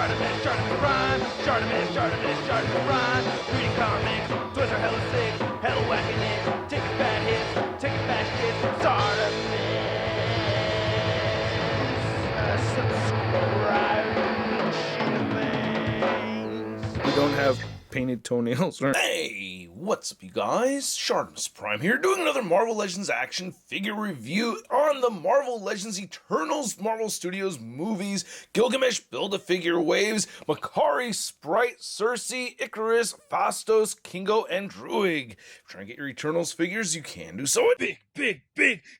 ShartimusPrime, ShartimusPrime. Reading comics, toys are hella sick, hella whacking it, taking bad hits, taking bad shit. Subscribe. We don't have painted toenails. Hey, what's up you guys? ShartimusPrime here, doing another Marvel Legends action figure review on the Marvel Legends Eternals Marvel Studios movies, Gilgamesh Build-A-Figure waves, Makari, Sprite, Cersei, Ikarus, Phastos, Kingo, and Druig. If you're trying to get your Eternals figures, you can do so at Big.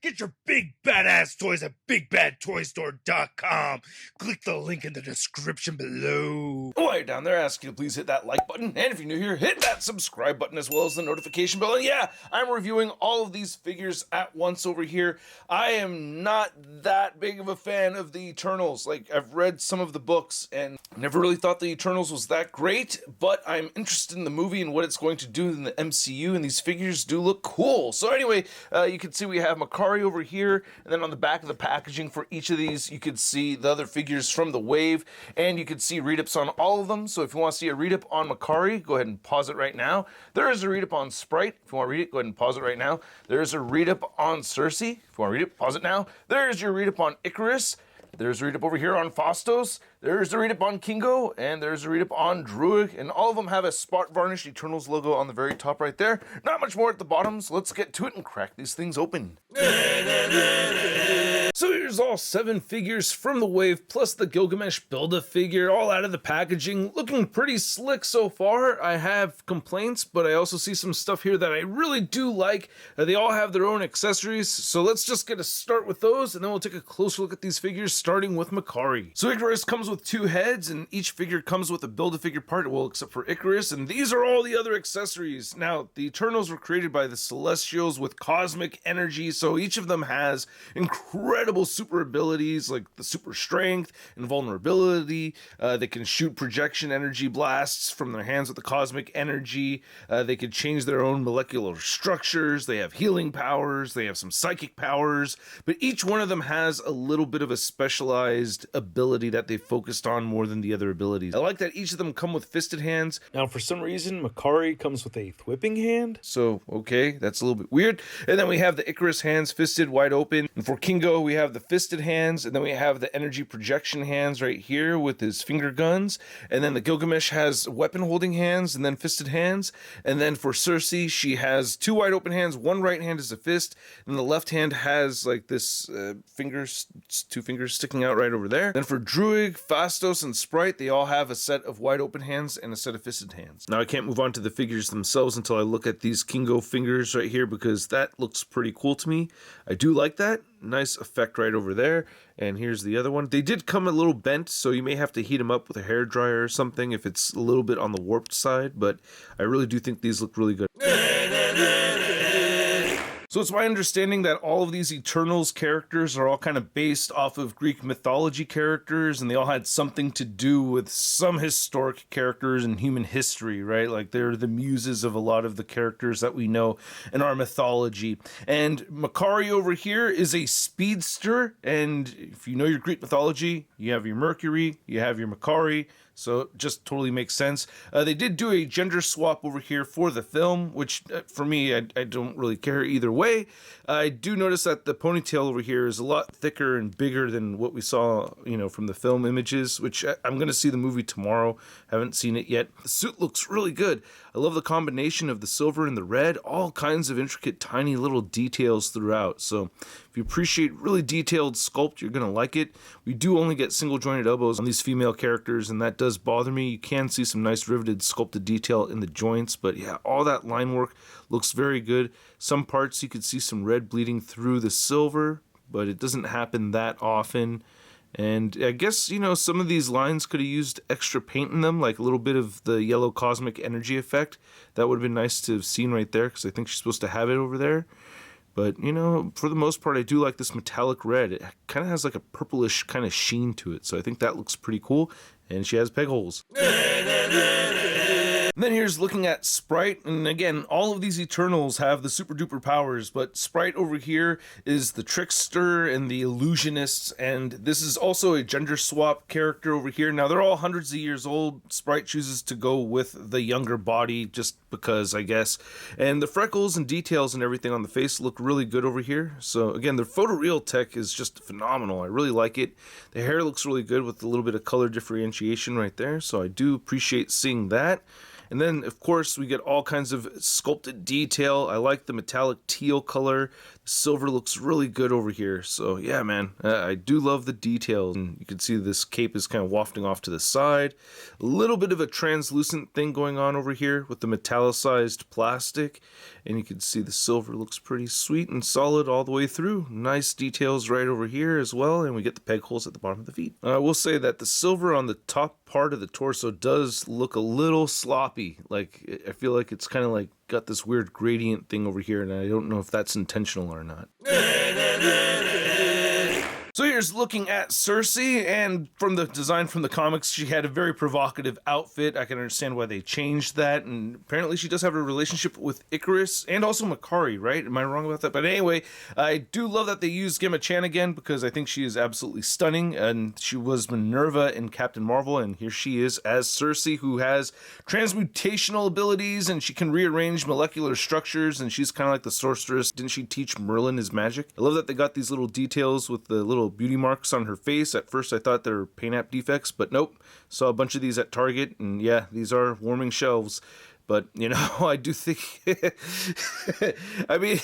Get your big badass toys at BigBadToyStore.com. Click the link in the description below. While you're down there, I ask you to please hit that like button, and if you're new here, hit that subscribe button as well as the notification bell. And yeah, I'm reviewing all of these figures at once over here. I am not that big of a fan of the Eternals. Like, I've read some of the books and never really thought the Eternals was that great, but I'm interested in the movie and what it's going to do in the MCU, and these figures do look cool. So anyway, you can see we have Makari over here, and then on the back of the packaging for each of these, you could see the other figures from the wave, and you could see read-ups on all of them. So if you want to see a read-up on Makari, go ahead and pause it right now. There is a read-up on Sprite. If you want to read it, go ahead and pause it right now. There is a read-up on Cersei. If you want to read it, pause it now. There is your read-up on Ikarus. There's a read-up over here on Phastos, there's a read-up on Kingo, and there's a read-up on Druig, and all of them have a spot varnished Eternals logo on the very top right there. Not much more at the bottom, so let's get to it and crack these things open. So here's all 7 figures from the wave, plus the Gilgamesh Build-A-Figure, all out of the packaging, looking pretty slick so far. I have complaints, but I also see some stuff here that I really do like. They all have their own accessories, so let's just get a start with those, and then we'll take a closer look at these figures, starting with Makari. So Ikarus comes with 2 heads, and each figure comes with a Build-A-Figure part, well, except for Ikarus, and these are all the other accessories. Now, the Eternals were created by the Celestials with cosmic energy, so each of them has incredible super abilities like the super strength and vulnerability. They can shoot projection energy blasts from their hands with the cosmic energy. They can change their own molecular structures. They have healing powers. They have some psychic powers, but each one of them has a little bit of a specialized ability that they focused on more than the other abilities. I like that each of them come with fisted hands. Now, for some reason, Makari comes with a whipping hand. So, okay, that's a little bit weird. And then we have the Ikarus hands fisted wide open. And for Kingo, we have the fisted hands. And then we have the energy projection hands right here with his finger guns. And then the Gilgamesh has weapon holding hands and then fisted hands. And then for Cersei, she has 2 wide open hands. One right hand is a fist. And the left hand has like this 2 fingers sticking out right over there. Then for Druig, Phastos, and Sprite, they all have a set of wide open hands and a set of fisted hands. Now I can't move on to the figures themselves until I look at these Kingo fingers right here, because that looks pretty cool to me. I do like that. Nice effect right over there. And here's the other one. They did come a little bent, so you may have to heat them up with a hairdryer or something if it's a little bit on the warped side, but I really do think these look really good. So it's my understanding that all of these Eternals characters are all kind of based off of Greek mythology characters, and they all had something to do with some historic characters in human history, right? Like they're the muses of a lot of the characters that we know in our mythology. And Makari over here is a speedster, and if you know your Greek mythology, you have your Mercury, you have your Makari, so it just totally makes sense. They did do a gender swap over here for the film, which for me, I don't really care either way. I do notice that the ponytail over here is a lot thicker and bigger than what we saw, from the film images, which I'm going to see the movie tomorrow. Haven't seen it yet. The suit looks really good. I love the combination of the silver and the red, all kinds of intricate, tiny little details throughout. So if you appreciate really detailed sculpt, you're going to like it. We do only get single jointed elbows on these female characters, and that does bother me. You can see some nice riveted sculpted detail in the joints, but yeah, all that line work looks very good. Some parts you could see some red bleeding through the silver, but it doesn't happen that often. And I guess, some of these lines could have used extra paint in them, like a little bit of the yellow cosmic energy effect. That would have been nice to have seen right there, because I think she's supposed to have it over there. But, for the most part, I do like this metallic red. It kind of has like a purplish kind of sheen to it, so I think that looks pretty cool. And she has peg holes. And then here's looking at Sprite, and again, all of these Eternals have the super duper powers, but Sprite over here is the trickster and the illusionist, and this is also a gender swap character over here. Now, they're all hundreds of years old. Sprite chooses to go with the younger body just because, I guess. And the freckles and details and everything on the face look really good over here. So again, the photoreal tech is just phenomenal. I really like it. The hair looks really good with a little bit of color differentiation right there, so I do appreciate seeing that. And then, of course, we get all kinds of sculpted detail. I like the metallic teal color. The silver looks really good over here. So, yeah, man, I do love the detail. And you can see this cape is kind of wafting off to the side. A little bit of a translucent thing going on over here with the metallicized plastic. And you can see the silver looks pretty sweet and solid all the way through. Nice details right over here as well. And we get the peg holes at the bottom of the feet. I will say that the silver on the top part of the torso does look a little sloppy. Like, I feel like it's kind of like got this weird gradient thing over here, and I don't know if that's intentional or not. So here's looking at Cersei, and from the design from the comics, she had a very provocative outfit. I can understand why they changed that, and apparently she does have a relationship with Ikarus and also Makari, right? Am I wrong about that? But anyway, I do love that they used Gemma Chan again, because I think she is absolutely stunning, and she was Minerva in Captain Marvel, and here she is as Cersei, who has transmutational abilities, and she can rearrange molecular structures, and she's kind of like the sorceress. Didn't she teach Merlin his magic? I love that they got these little details with the little beauty marks on her face. At first I thought they were paint app defects, but nope. Saw a bunch of these at Target, and yeah, these are warming shelves. But, you know, I do think, I mean,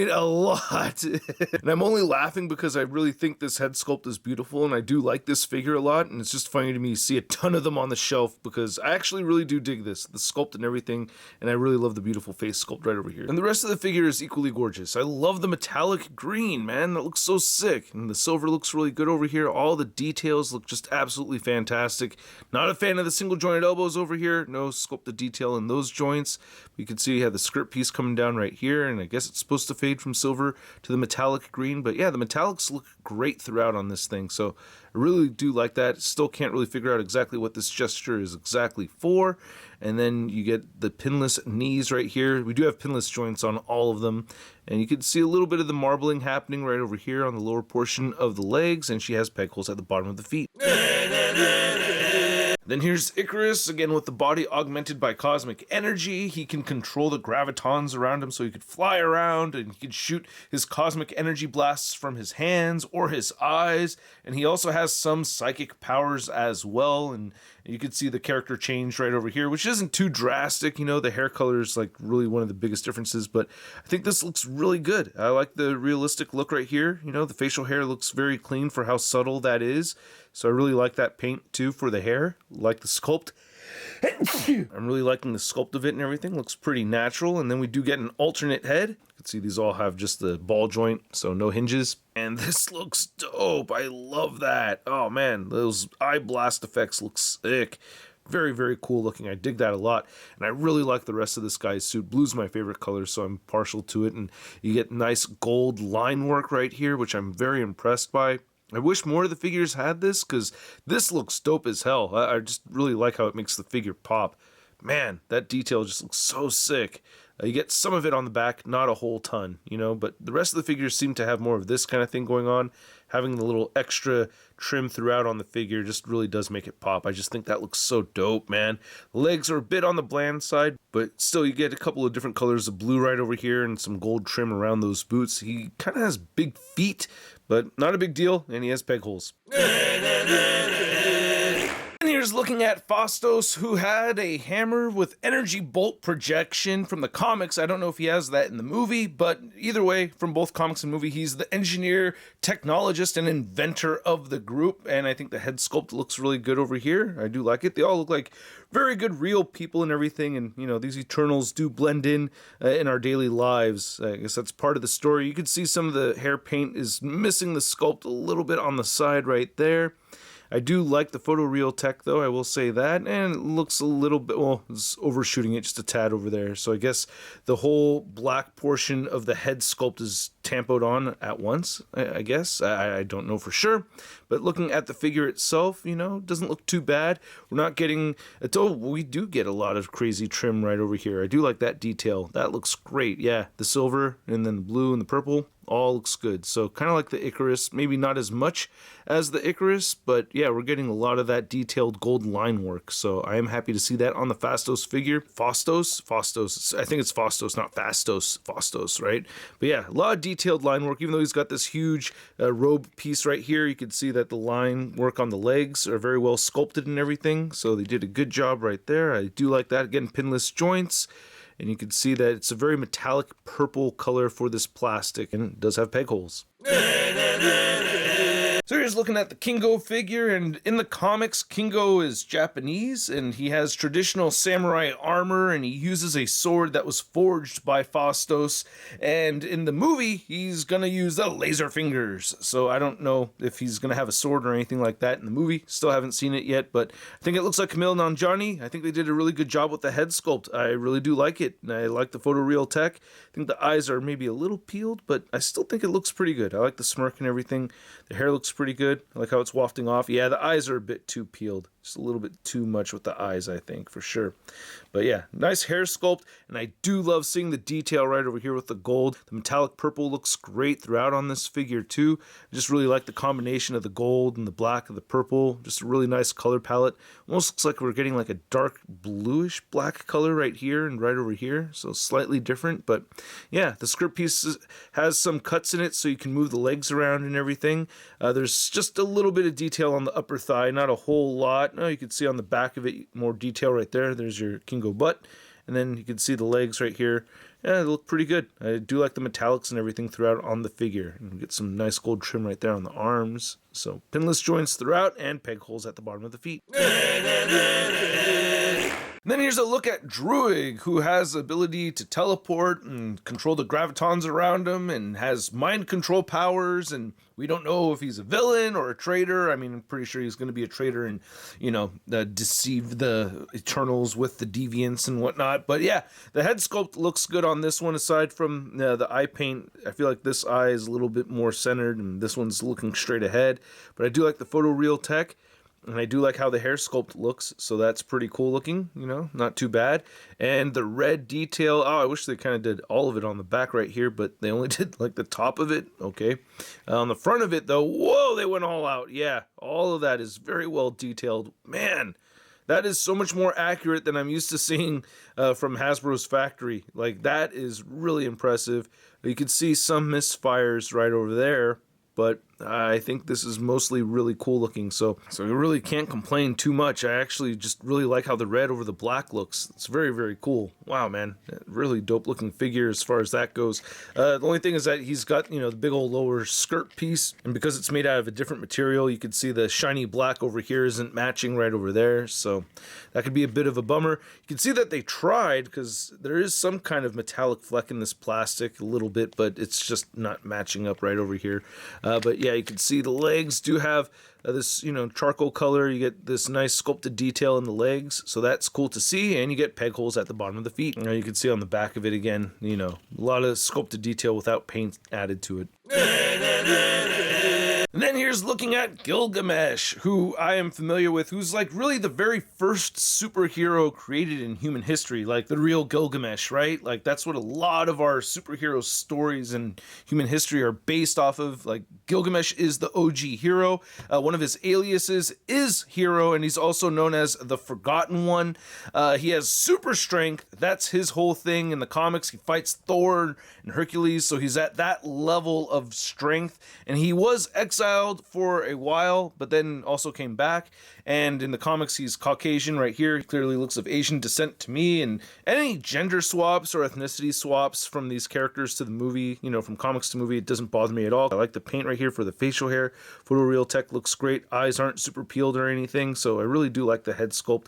a lot. And I'm only laughing because I really think this head sculpt is beautiful, and I do like this figure a lot, and it's just funny to me to see a ton of them on the shelf, because I actually really do dig this, the sculpt and everything, and I really love the beautiful face sculpt right over here. And the rest of the figure is equally gorgeous. I love the metallic green, man. That looks so sick. And the silver looks really good over here. All the details look just absolutely fantastic. Not a fan of the single jointed elbows over here. No sculpted detail in those joints. You can see you have the script piece coming down right here, and I guess it's supposed to fade from silver to the metallic green, but yeah, the metallics look great throughout on this thing, so I really do like that. Still can't really figure out exactly what this gesture is exactly for. And then you get the pinless knees right here. We do have pinless joints on all of them, and you can see a little bit of the marbling happening right over here on the lower portion of the legs, and she has peg holes at the bottom of the feet. Then here's Ikarus, again with the body augmented by cosmic energy. He can control the gravitons around him, so he could fly around, and he could shoot his cosmic energy blasts from his hands or his eyes. And he also has some psychic powers as well, and you can see the character change right over here, which isn't too drastic. You know, the hair color is like really one of the biggest differences, but I think this looks really good. I like the realistic look right here. You know, the facial hair looks very clean for how subtle that is. So I really like that paint too for the hair, like the sculpt. I'm really liking the sculpt of it and everything. Looks pretty natural. And then we do get an alternate head. You can see these all have just the ball joint, so no hinges. And this looks dope. I love that. Oh man, those eye blast effects look sick. Very, very cool looking. I dig that a lot. And I really like the rest of this guy's suit. Blue's my favorite color, so I'm partial to it. And you get nice gold line work right here, which I'm very impressed by. I wish more of the figures had this, because this looks dope as hell. I just really like how it makes the figure pop. Man, that detail just looks so sick. You get some of it on the back, not a whole ton, you know, but the rest of the figures seem to have more of this kind of thing going on. Having the little extra trim throughout on the figure just really does make it pop. I just think that looks so dope, man. The legs are a bit on the bland side, but still you get a couple of different colors of blue right over here and some gold trim around those boots. He kind of has big feet, but not a big deal, and he has peg holes. And here's looking at Phastos, who had a hammer with energy bolt projection from the comics. I don't know if he has that in the movie, but either way, from both comics and movie, he's the engineer, technologist, and inventor of the group, and I think the head sculpt looks really good over here. I do like it. They all look like very good real people and everything, and you know, these Eternals do blend in our daily lives. I guess that's part of the story. You can see some of the hair paint is missing the sculpt a little bit on the side right there. I do like the photoreal tech, though, I will say that, and it looks a little bit, well, it's overshooting it just a tad over there, so I guess the whole black portion of the head sculpt is tampoed on at once, I guess. I don't know for sure, but looking at the figure itself, you know, doesn't look too bad. We're not getting, we do get a lot of crazy trim right over here. I do like that detail. That looks great. Yeah, the silver and then the blue and the purple all looks good. So kind of like the Ikarus, maybe not as much as the Ikarus, but yeah, we're getting a lot of that detailed gold line work. So I am happy to see that on the Phastos figure. Phastos, I think it's Phastos, not Phastos, right? But yeah, a lot of detailed line work, even though he's got this huge robe piece right here. You can see that the line work on the legs are very well sculpted and everything. So they did a good job right there. I do like that. Again, pinless joints. And you can see that it's a very metallic purple color for this plastic, and it does have peg holes. So here's looking at the Kingo figure, and in the comics, Kingo is Japanese, and he has traditional samurai armor, and he uses a sword that was forged by Phastos, and in the movie, he's gonna use the laser fingers. So I don't know if he's gonna have a sword or anything like that in the movie. Still haven't seen it yet, but I think it looks like Camille Nanjiani. I think they did a really good job with the head sculpt. I really do like it, and I like the photoreal tech. I think the eyes are maybe a little peeled, but I still think it looks pretty good. I like the smirk and everything. The hair looks pretty good. I like how it's wafting off. Yeah, the eyes are a bit too peeled. Just a little bit too much with the eyes, I think, for sure. But yeah, nice hair sculpt, and I do love seeing the detail right over here with the gold. The metallic purple looks great throughout on this figure too. I just really like the combination of the gold and the black and the purple. Just a really nice color palette. Almost looks like we're getting like a dark bluish black color right here and right over here, so slightly different. But yeah, the skirt piece has some cuts in it so you can move the legs around and everything. There's just a little bit of detail on the upper thigh, not a whole lot. No, you can see on the back of it more detail right there. There's your Kingo butt, and then you can see the legs right here. Yeah, they look pretty good. I do like the metallics and everything throughout on the figure. And we get some nice gold trim right there on the arms. So pinless joints throughout and peg holes at the bottom of the feet. And then here's a look at Druig, who has the ability to teleport and control the gravitons around him and has mind control powers, and we don't know if he's a villain or a traitor. I mean, I'm pretty sure he's going to be a traitor and, you know, deceive the Eternals with the deviants and whatnot. But yeah, the head sculpt looks good on this one. Aside from the eye paint, I feel like this eye is a little bit more centered and this one's looking straight ahead. But I do like the photoreal tech. And I do like how the hair sculpt looks, so that's pretty cool looking, you know, not too bad. And the red detail, oh, I wish they kind of did all of it on the back right here, but they only did like the top of it, okay. On the front of it though, whoa, they went all out. Yeah, all of that is very well detailed. Man, that is so much more accurate than I'm used to seeing from Hasbro's factory. Like, that is really impressive. You can see some misfires right over there, but I think this is mostly really cool looking, so you really can't complain too much. I actually just really like how the red over the black looks. It's very, very cool. Wow, man. Really dope looking figure as far as that goes. The only thing is that he's got, you know, the big old lower skirt piece, and because it's made out of a different material, you can see the shiny black over here isn't matching right over there, so that could be a bit of a bummer. You can see that they tried, because there is some kind of metallic fleck in this plastic a little bit, but it's just not matching up right over here. But yeah, you can see the legs do have this, you know, charcoal color. You get this nice sculpted detail in the legs, so that's cool to see, and you get peg holes at the bottom of the feet. You can see on the back of it again, you know, a lot of sculpted detail without paint added to it. And then here's looking at Gilgamesh, who I am familiar with, who's like really the very first superhero created in human history, like the real Gilgamesh, right? Like, that's what a lot of our superhero stories in human history are based off of. Like, Gilgamesh is the OG hero. One of his aliases is Hero, and he's also known as the Forgotten One. He has super strength. That's his whole thing in the comics. He fights Thor and Hercules, so he's at that level of strength, and he was exiled for a while, but then also came back. And in the comics, he's Caucasian right here. He clearly looks of Asian descent to me. And any gender swaps or ethnicity swaps from these characters to the movie, you know, from comics to movie, it doesn't bother me at all. I like the paint right here for the facial hair. Photoreal tech looks great. Eyes aren't super peeled or anything, so I really do like the head sculpt.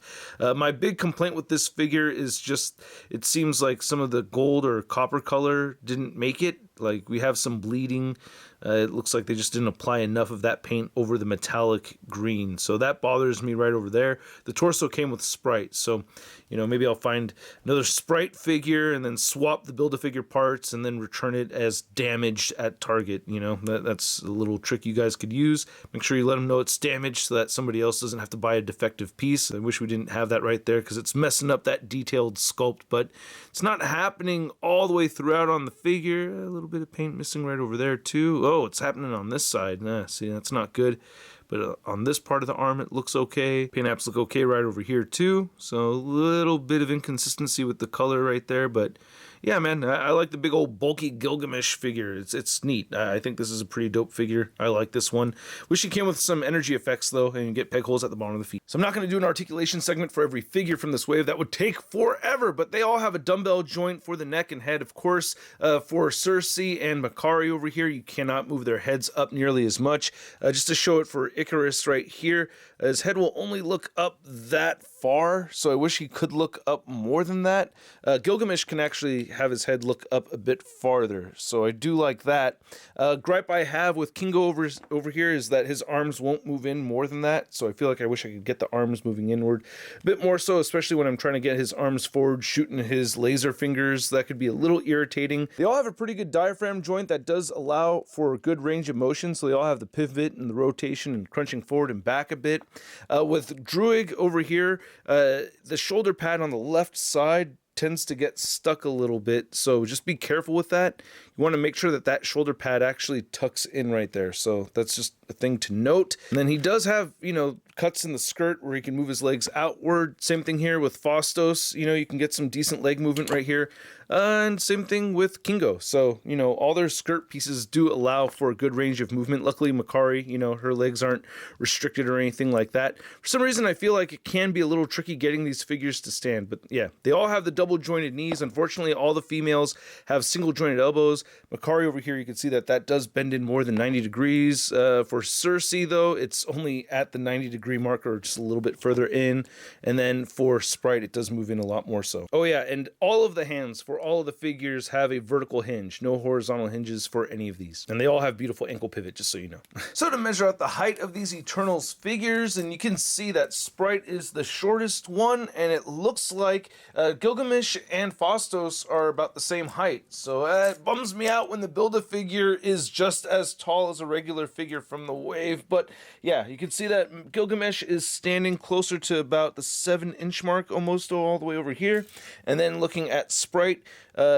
My big complaint with this figure is just, it seems like some of the gold or copper color didn't make it. Like, we have some bleeding It looks like they just didn't apply enough of that paint over the metallic green. So that bothers me right over there. The torso came with Sprite. So, you know, maybe I'll find another Sprite figure and then swap the Build-A-Figure parts and then return it as damaged at Target. You know, that's a little trick you guys could use. Make sure you let them know it's damaged so that somebody else doesn't have to buy a defective piece. I wish we didn't have that right there because it's messing up that detailed sculpt, but it's not happening all the way throughout on the figure. A little bit of paint missing right over there too. Oh, it's happening on this side. See, that's not good. But on this part of the arm, it looks okay. Paint apps look okay right over here too. So a little bit of inconsistency with the color right there. But yeah, man, I like the big old bulky Gilgamesh figure. It's neat. I think this is a pretty dope figure. I like this one. Wish it came with some energy effects though, and you get peg holes at the bottom of the feet. So I'm not going to do an articulation segment for every figure from this wave. That would take forever, but they all have a dumbbell joint for the neck and head. Of course, for Cersei and Makari over here, you cannot move their heads up nearly as much. Just to show it for Ikarus right here, his head will only look up that far, so I wish he could look up more than that. Gilgamesh can actually have his head look up a bit farther, so I do like that. Gripe I have with Kingo over here is that his arms won't move in more than that, so I feel like I wish I could get the arms moving inward a bit more so, especially when I'm trying to get his arms forward, shooting his laser fingers. That could be a little irritating. They all have a pretty good diaphragm joint that does allow for a good range of motion, so they all have the pivot and the rotation and crunching forward and back a bit. With Druig over here, the shoulder pad on the left side tends to get stuck a little bit, so just be careful with that. You want to make sure that that shoulder pad actually tucks in right there, so that's just a thing to note. And then he does have, you know, cuts in the skirt where he can move his legs outward. Same thing here with Phastos, you know, you can get some decent leg movement right here. And same thing with Kingo. So, you know, all their skirt pieces do allow for a good range of movement. Luckily, Makari, you know, her legs aren't restricted or anything like that. For some reason, I feel like it can be a little tricky getting these figures to stand. But yeah, they all have the double jointed knees. Unfortunately, all the females have single jointed elbows. Makari over here, you can see that that does bend in more than 90 degrees. For Cersei, though, it's only at the 90-degree mark or just a little bit further in. And then for Sprite, it does move in a lot more so. Oh yeah, and all of the hands for all of the figures have a vertical hinge. No horizontal hinges for any of these. And they all have beautiful ankle pivot, just so you know. So to measure out the height of these Eternals figures, and you can see that Sprite is the shortest one, and it looks like Gilgamesh and Phastos are about the same height. So it bums me out when the Build-A-Figure is just as tall as a regular figure from the wave. But yeah, you can see that Gilgamesh is standing closer to about the 7-inch mark, almost all the way over here. And then looking at Sprite,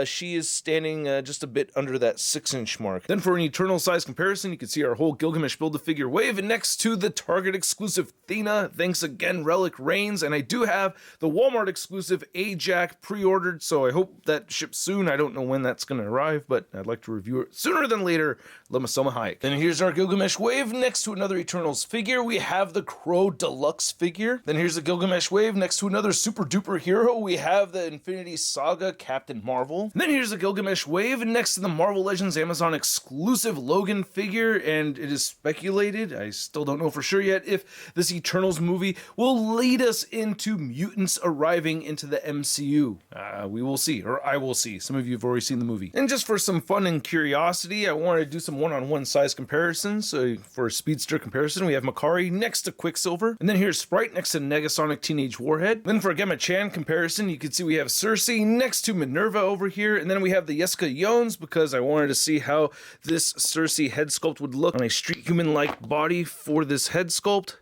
she is standing just a bit under that 6-inch mark. Then for an Eternal size comparison, you can see our whole Gilgamesh Build-A-Figure wave, and next to the Target exclusive Athena. Thanks again, Relic Reigns, and I do have the Walmart exclusive Ajax pre-ordered, so I hope that ships soon. I don't know when that's going to arrive, but I'd like to review it sooner than later. Lamasoma Hayek. Then here's our Gilgamesh wave. Next to another Eternals figure, we have the Crow Deluxe figure. Then here's the Gilgamesh wave. Next to another super duper hero, we have the Infinity Saga Captain Marvel. And then here's the Gilgamesh wave. And next to the Marvel Legends Amazon exclusive Logan figure, and it is speculated, I still don't know for sure yet, if this Eternals movie will lead us into mutants arriving into the MCU. We will see, or I will see. Some of you have already seen the movie. And just for some fun and curiosity, I wanted to do some one-on-one size comparisons. So for a speedster comparison, we have Makari next to Quicksilver. And then here's Sprite next to Negasonic Teenage Warhead. Then for a Gemma-chan comparison, you can see we have Cersei next to Minerva over here. And then we have the Jessica Jones, because I wanted to see how this Cersei head sculpt would look on a street human-like body for this head sculpt.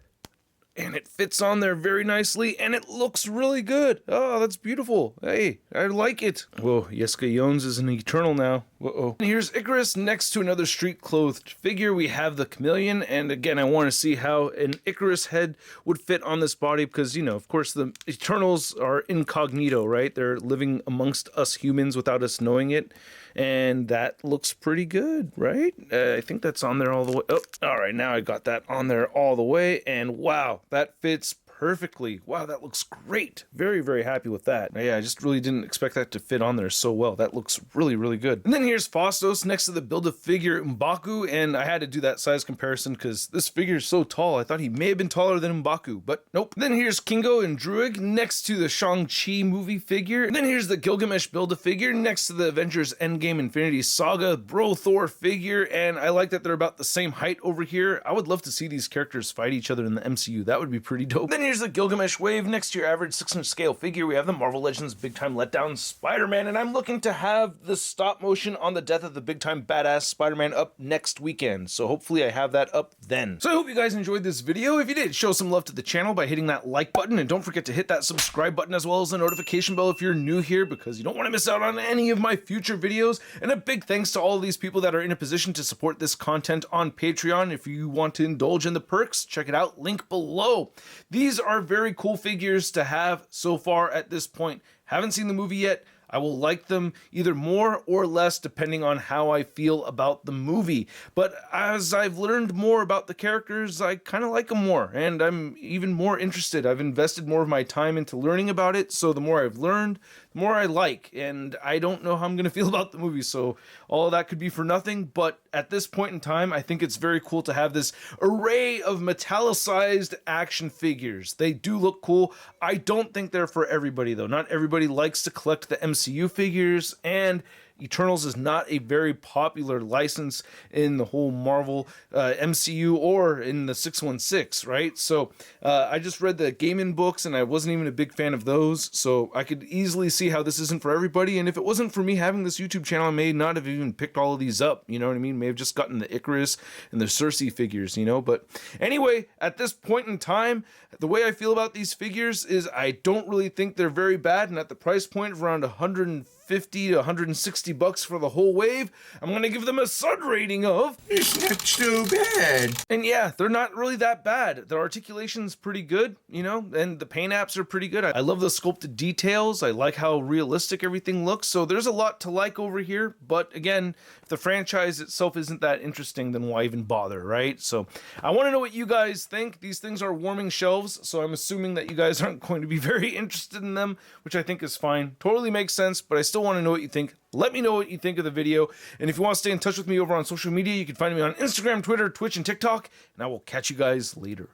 And it fits on there very nicely, and it looks really good. Oh, that's beautiful. Hey, I like it. Whoa, Jessica Jones is an Eternal now. Uh-oh. And here's Ikarus next to another street-clothed figure. We have the Chameleon, and again, I want to see how an Ikarus head would fit on this body, because, you know, of course, the Eternals are incognito, right? They're living amongst us humans without us knowing it, and that looks pretty good, right? I think that's on there all the way. Oh, all right, now I got that on there all the way, and wow, that fits perfectly. Wow, that looks great. Very, very happy with that. Yeah, I just really didn't expect that to fit on there so well. That looks really, really good. And then here's Phastos next to the Build-A-Figure M'Baku, and I had to do that size comparison because this figure is so tall. I thought he may have been taller than M'Baku, but nope. Then here's Kingo and Druig next to the Shang-Chi movie figure. And then here's the Gilgamesh Build-A-Figure next to the Avengers Endgame Infinity Saga Bro Thor figure, and I like that they're about the same height over here. I would love to see these characters fight each other in the MCU. That would be pretty dope. Then here's the Gilgamesh Wave next to your average 6-inch scale figure. We have the Marvel Legends Big Time Letdown Spider-Man, and I'm looking to have the stop motion on the Death of the Big Time Badass Spider-Man up next weekend, so hopefully I have that up then. So I hope you guys enjoyed this video. If you did, show some love to the channel by hitting that like button, and don't forget to hit that subscribe button as well as the notification bell if you're new here, because you don't want to miss out on any of my future videos. And a big thanks to all of these people that are in a position to support this content on Patreon. If you want to indulge in the perks, check it out, link below. These are very cool figures to have so far at this point. Haven't seen the movie yet. I will like them either more or less depending on how I feel about the movie. But as I've learned more about the characters, I kind of like them more, and I'm even more interested. I've invested more of my time into learning about it, so the more I've learned, the more I like, and I don't know how I'm going to feel about the movie, so all of that could be for nothing. But at this point in time, I think it's very cool to have this array of metallicized action figures. They do look cool. I don't think they're for everybody, though. Not everybody likes to collect the MCU figures, and Eternals is not a very popular license in the whole Marvel MCU or in the 616, right? So I just read the gaming books and I wasn't even a big fan of those, so I could easily see how this isn't for everybody. And if it wasn't for me having this YouTube channel, I may not have even picked all of these up, you know what I mean? May have just gotten the Ikarus and the Cersei figures, you know? But anyway, at this point in time, the way I feel about these figures is I don't really think they're very bad, and at the price point of around $150 to $160 for the whole wave, I'm gonna give them a Sud rating of It's not too bad. And yeah, they're not really that bad. The articulation's pretty good, you know, and the paint apps are pretty good. I love the sculpted details. I like how realistic everything looks. So there's a lot to like over here. But again, if the franchise itself isn't that interesting, then why even bother, right? So I want to know what you guys think. These things are warming shelves, so I'm assuming that you guys aren't going to be very interested in them, which I think is fine. Totally makes sense, but I still want to know what you think. Let me know what you think of the video, and if you want to stay in touch with me over on social media, you can find me on Instagram, Twitter, Twitch, and TikTok, and I will catch you guys later.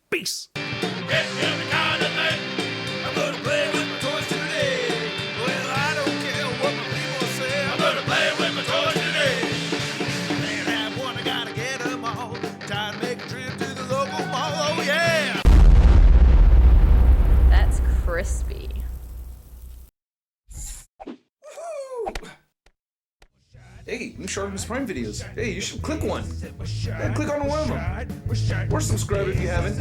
Peace! That's crispy. Hey, new ShartimusPrime videos. Hey, you should click one. Yeah, click on one of them. Or subscribe if you haven't.